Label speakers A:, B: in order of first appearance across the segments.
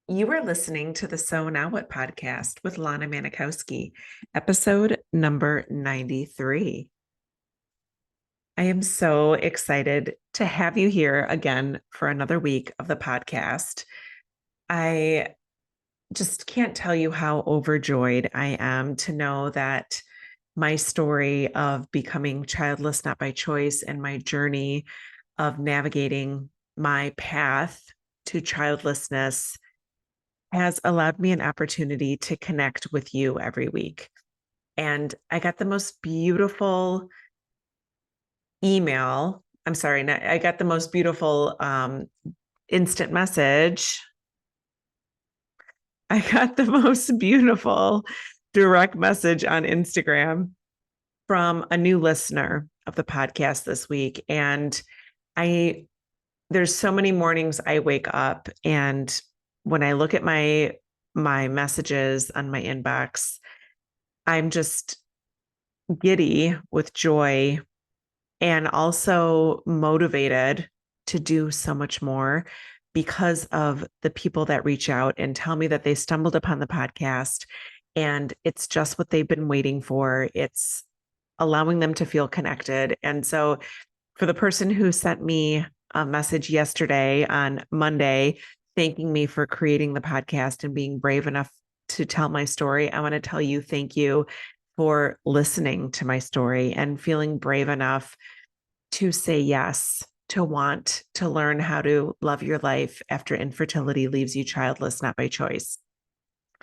A: You are listening to the So Now What podcast with Lana Manikowski, episode number 93. I am so excited to have you here again for another week of the podcast. I just can't tell you how overjoyed I am to know that my story of becoming childless not by choice and my journey of navigating my path to childlessness has allowed me an opportunity to connect with you every week. And I got the most beautiful email. I'm sorry, I got the most beautiful instant message. I got the most beautiful direct message on Instagram from a new listener of the podcast this week. And I, there's so many mornings I wake up and when I look at my messages on my inbox, I'm just giddy with joy and also motivated to do so much more because of the people that reach out and tell me that they stumbled upon the podcast and it's just what they've been waiting for. It's allowing them to feel connected. And so for the person who sent me a message yesterday on Monday, thanking me for creating the podcast and being brave enough to tell my story, I want to tell you thank you for listening to my story and feeling brave enough to say yes, to want to learn how to love your life after infertility leaves you childless, not by choice.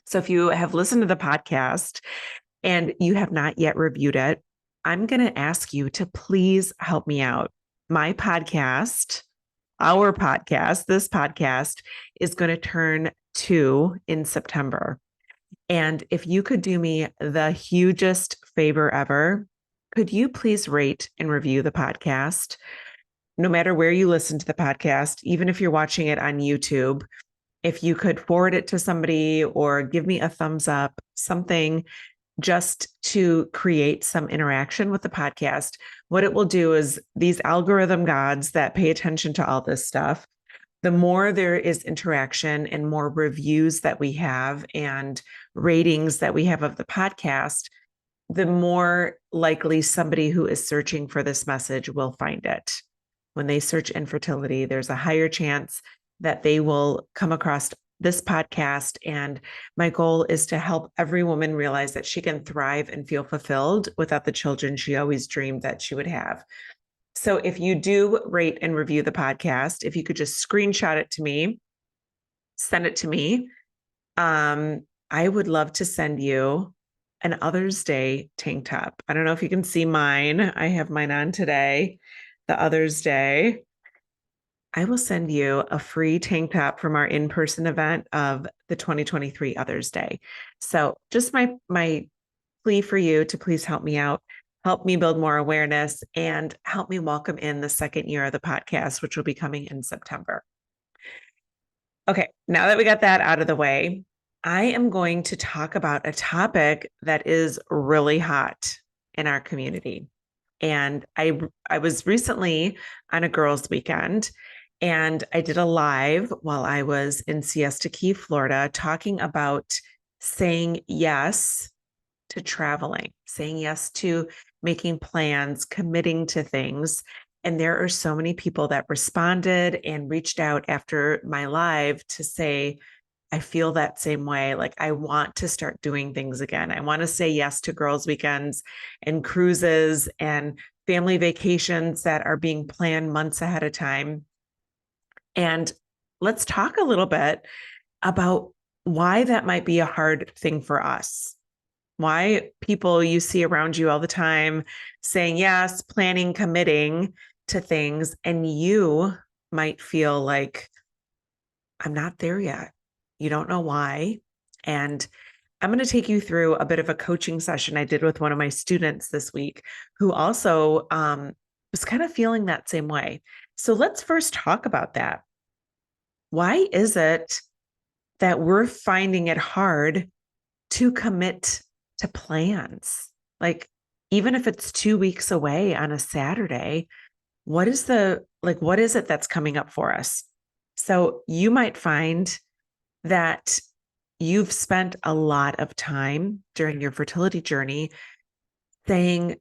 A: So if you have listened to the podcast and you have not yet reviewed it, I'm going to ask you to please help me out. My podcast, our podcast, this podcast is going to turn 2 in September. And if you could do me the hugest favor ever, could you please rate and review the podcast? No matter where you listen to the podcast, even if you're watching it on YouTube, if you could forward it to somebody or give me a thumbs up, something just to create some interaction with the podcast. What it will do is these algorithm gods that pay attention to all this stuff, the more there is interaction and more reviews that we have and ratings that we have of the podcast, the more likely somebody who is searching for this message will find it. When they search infertility, there's a higher chance that they will come across this podcast. And my goal is to help every woman realize that she can thrive and feel fulfilled without the children she always dreamed that she would have. So if you do rate and review the podcast, if you could just screenshot it to me, send it to me. I would love to send you an Others Day tank top. I don't know if you can see mine. I have mine on today, the Others Day. I will send you a free tank top from our in-person event of the 2023 Others Day. So just my plea for you to please help me out, help me build more awareness, and help me welcome in the second year of the podcast, which will be coming in September. Okay, now that we got that out of the way, I am going to talk about a topic that is really hot in our community. And I was recently on a girls' weekend and I did a live while I was in Siesta Key, Florida, talking about saying yes to traveling, saying yes to making plans, committing to things. And there are so many people that responded and reached out after my live to say, I feel that same way. Like, I want to start doing things again. I want to say yes to girls' weekends and cruises and family vacations that are being planned months ahead of time. And let's talk a little bit about why that might be a hard thing for us. Why people you see around you all the time saying yes, planning, committing to things, and you might feel like, I'm not there yet. You don't know why. And I'm going to take you through a bit of a coaching session I did with one of my students this week who also was kind of feeling that same way. So let's first talk about that. Why is it that we're finding it hard to commit to plans? Like, even if it's 2 weeks away on a Saturday, what is it that's coming up for us? So you might find that you've spent a lot of time during your fertility journey saying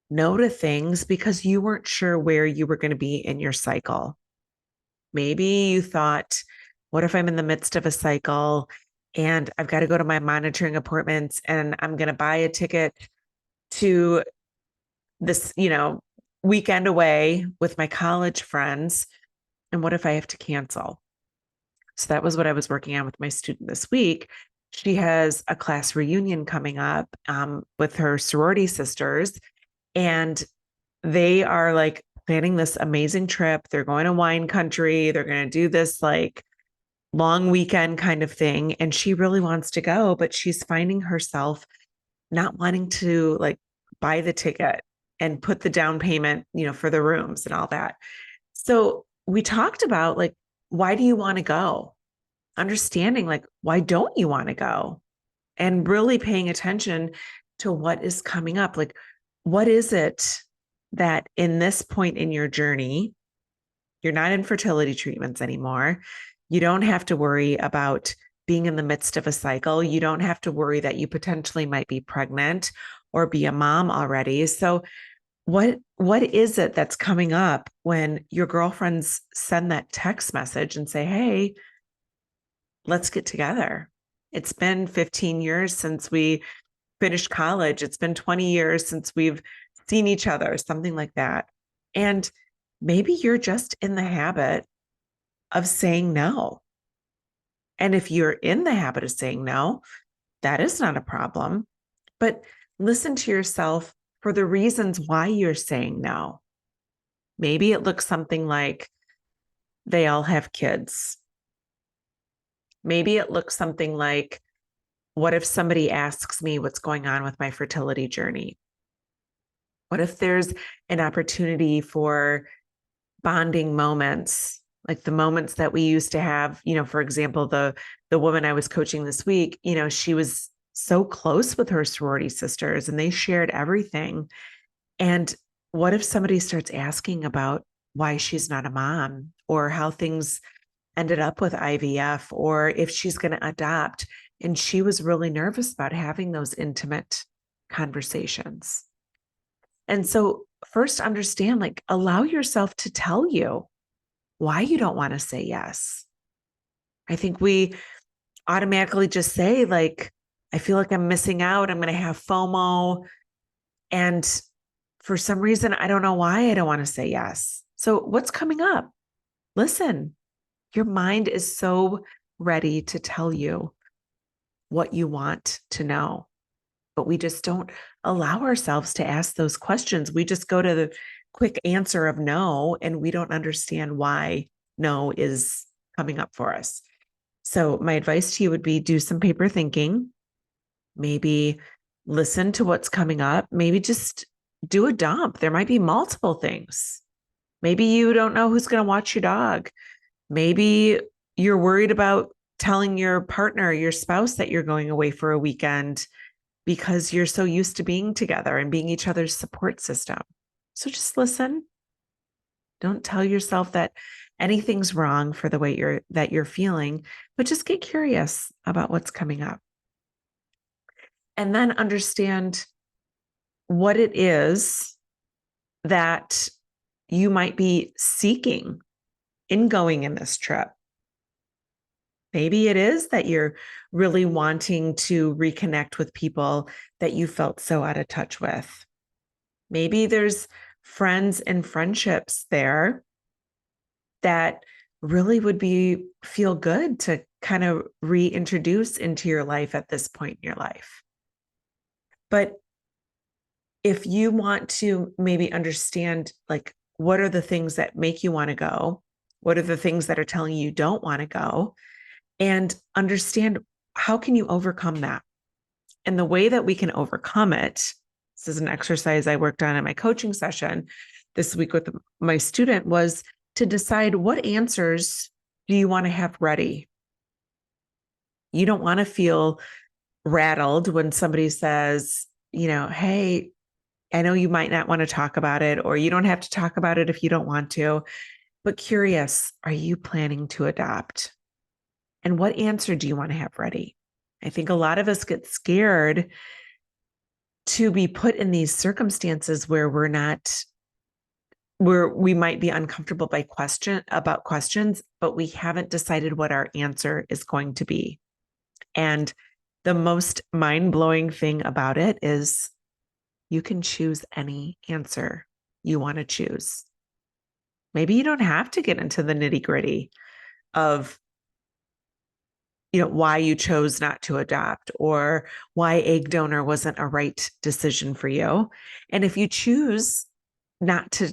A: no to things because you weren't sure where you were going to be in your cycle. Maybe you thought, what if I'm in the midst of a cycle and I've got to go to my monitoring appointments and I'm going to buy a ticket to this, weekend away with my college friends. And what if I have to cancel? So that was what I was working on with my student this week. She has a class reunion coming up with her sorority sisters, and they are like planning this amazing trip. They're going to wine country. They're going to do this like long weekend kind of thing. And she really wants to go, but she's finding herself not wanting to like buy the ticket and put the down payment, for the rooms and all that. So we talked about like, why do you want to go? Understanding like, why don't you want to go? And really paying attention to what is coming up. Like, what is it that in this point in your journey, you're not in fertility treatments anymore. You don't have to worry about being in the midst of a cycle. You don't have to worry that you potentially might be pregnant or be a mom already. So what is it that's coming up when your girlfriends send that text message and say, hey, let's get together? It's been 15 years since we finished college. It's been 20 years since we've seen each other, something like that. And maybe you're just in the habit of saying no. And if you're in the habit of saying no, that is not a problem. But listen to yourself for the reasons why you're saying no. Maybe it looks something like they all have kids. Maybe it looks something like, what if somebody asks me what's going on with my fertility journey? What if there's an opportunity for bonding moments, like the moments that we used to have, for example, the woman I was coaching this week, she was so close with her sorority sisters and they shared everything. And what if somebody starts asking about why she's not a mom or how things ended up with IVF or if she's going to adopt? And she was really nervous about having those intimate conversations. And so first understand, like, allow yourself to tell you why you don't want to say yes. I think we automatically just say, like, I feel like I'm missing out. I'm going to have FOMO. And for some reason, I don't know why I don't want to say yes. So what's coming up? Listen, your mind is so ready to tell you what you want to know, but we just don't allow ourselves to ask those questions. We just go to the quick answer of no, and we don't understand why no is coming up for us. So my advice to you would be do some paper thinking, maybe listen to what's coming up, maybe just do a dump. There might be multiple things. Maybe you don't know who's going to watch your dog. Maybe you're worried about telling your partner, your spouse, that you're going away for a weekend because you're so used to being together and being each other's support system. So just listen. Don't tell yourself that anything's wrong for the way you're feeling, but just get curious about what's coming up. And then understand what it is that you might be seeking in going in this trip. Maybe it is that you're really wanting to reconnect with people that you felt so out of touch with. Maybe there's friends and friendships there that really would feel good to kind of reintroduce into your life at this point in your life. But if you want to maybe understand, like, what are the things that make you want to go? What are the things that are telling you don't want to go? And understand, how can you overcome that? And the way that we can overcome it, this is an exercise I worked on in my coaching session this week with my student, was to decide, what answers do you want to have ready? You don't want to feel rattled when somebody says, hey, I know you might not want to talk about it, or you don't have to talk about it if you don't want to, but curious, are you planning to adopt? And what answer do you want to have ready? I think a lot of us get scared to be put in these circumstances where we might be uncomfortable about questions, but we haven't decided what our answer is going to be. And the most mind-blowing thing about it is you can choose any answer you want to choose. Maybe you don't have to get into the nitty-gritty of why you chose not to adopt or why egg donor wasn't a right decision for you. And if you choose not to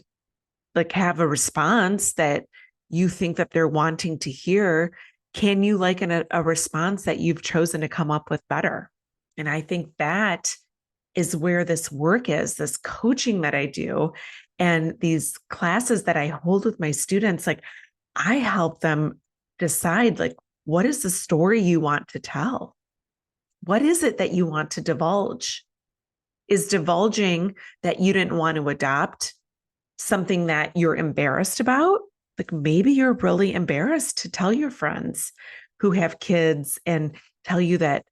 A: have a response that you think that they're wanting to hear, can you liken a response that you've chosen to come up with better? And I think that is where this work is, this coaching that I do and these classes that I hold with my students. I help them decide, what is the story you want to tell? What is it that you want to divulge? Is divulging that you didn't want to adopt something that you're embarrassed about? Maybe you're really embarrassed to tell your friends who have kids and tell you that,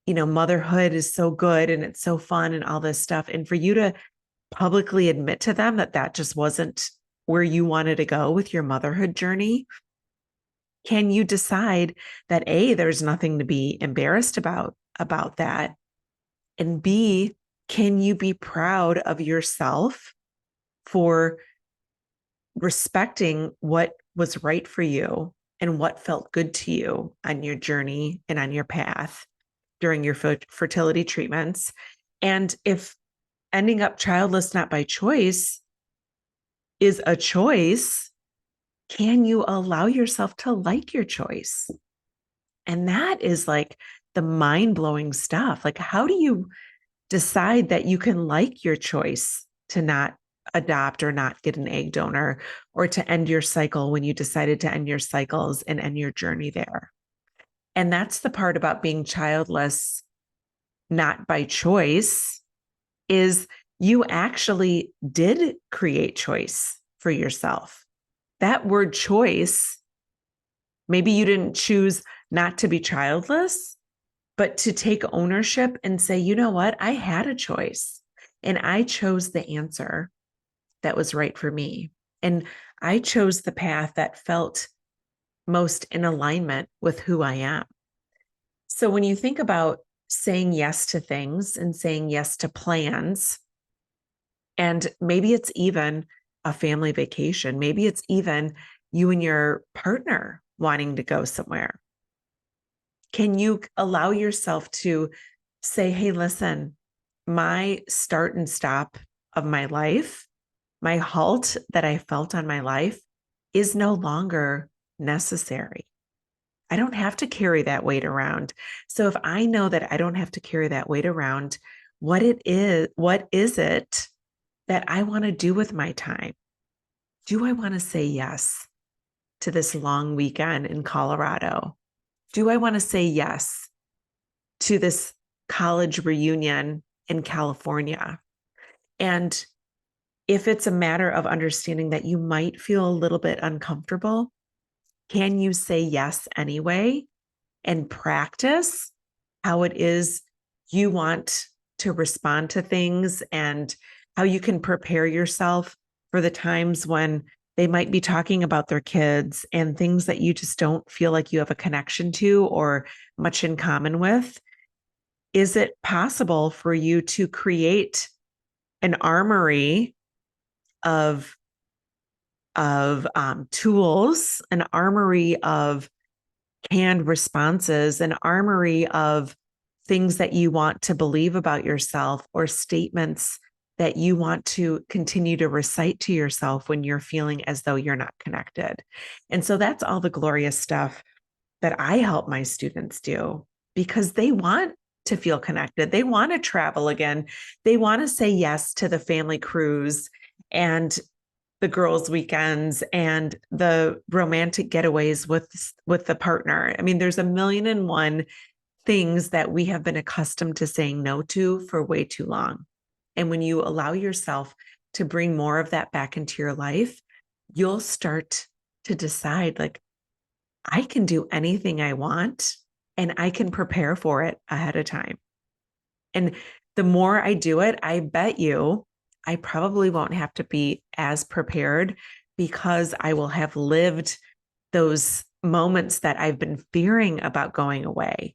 A: motherhood is so good and it's so fun and all this stuff. And for you to publicly admit to them that that just wasn't where you wanted to go with your motherhood journey. Can you decide that A, there's nothing to be embarrassed about that? And B, can you be proud of yourself for respecting what was right for you and what felt good to you on your journey and on your path during your fertility treatments? And if ending up childless not by choice is a choice, can you allow yourself to like your choice? And that is the mind-blowing stuff. How do you decide that you can like your choice to not adopt or not get an egg donor, or to end your cycle when you decided to end your cycles and end your journey there? And that's the part about being childless, not by choice, is you actually did create choice for yourself. That word choice, maybe you didn't choose not to be childless, but to take ownership and say, you know what, I had a choice and I chose the answer that was right for me. And I chose the path that felt most in alignment with who I am. So when you think about saying yes to things and saying yes to plans, and maybe it's even a family vacation, maybe it's even you and your partner wanting to go somewhere, can you allow yourself to say, hey, listen, my start and stop of my life, my halt that I felt on my life is no longer necessary. I don't have to carry that weight around. So if I know that I don't have to carry that weight around, what is it that I want to do with my time? Do I want to say yes to this long weekend in Colorado? Do I want to say yes to this college reunion in California? And if it's a matter of understanding that you might feel a little bit uncomfortable, can you say yes anyway and practice how it is you want to respond to things and how you can prepare yourself for the times when they might be talking about their kids and things that you just don't feel like you have a connection to or much in common with? Is it possible for you to create an armory of tools, an armory of canned responses, an armory of things that you want to believe about yourself or statements that you want to continue to recite to yourself when you're feeling as though you're not connected? And so that's all the glorious stuff that I help my students do, because they want to feel connected. They want to travel again. They want to say yes to the family cruise and the girls' weekends and the romantic getaways with the partner. I mean, there's a million and one things that we have been accustomed to saying no to for way too long. And when you allow yourself to bring more of that back into your life, you'll start to decide, I can do anything I want and I can prepare for it ahead of time. And the more I do it, I bet you I probably won't have to be as prepared because I will have lived those moments that I've been fearing about going away.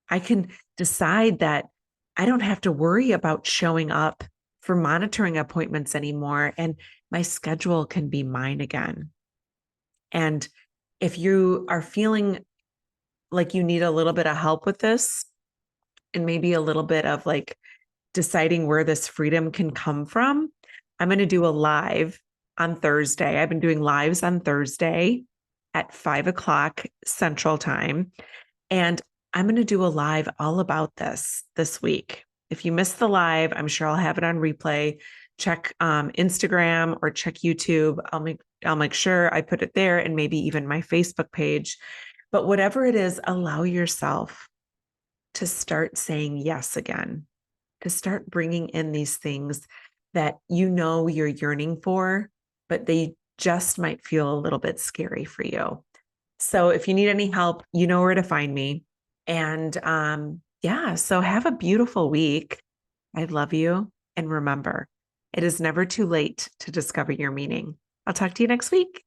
A: I can decide that I don't have to worry about showing up for monitoring appointments anymore, and my schedule can be mine again. And if you are feeling like you need a little bit of help with this, and maybe a little bit of like deciding where this freedom can come from, I'm going to do a live on Thursday. I've been doing lives on Thursday at 5 o'clock Central Time. And I'm going to do a live all about this week. If you missed the live, I'm sure I'll have it on replay. Check Instagram or check YouTube. I'll make sure I put it there, and maybe even my Facebook page. But whatever it is, allow yourself to start saying yes again, to start bringing in these things that you know you're yearning for, but they just might feel a little bit scary for you. So if you need any help, you know where to find me. And yeah, so have a beautiful week. I love you. And remember, it is never too late to discover your meaning. I'll talk to you next week.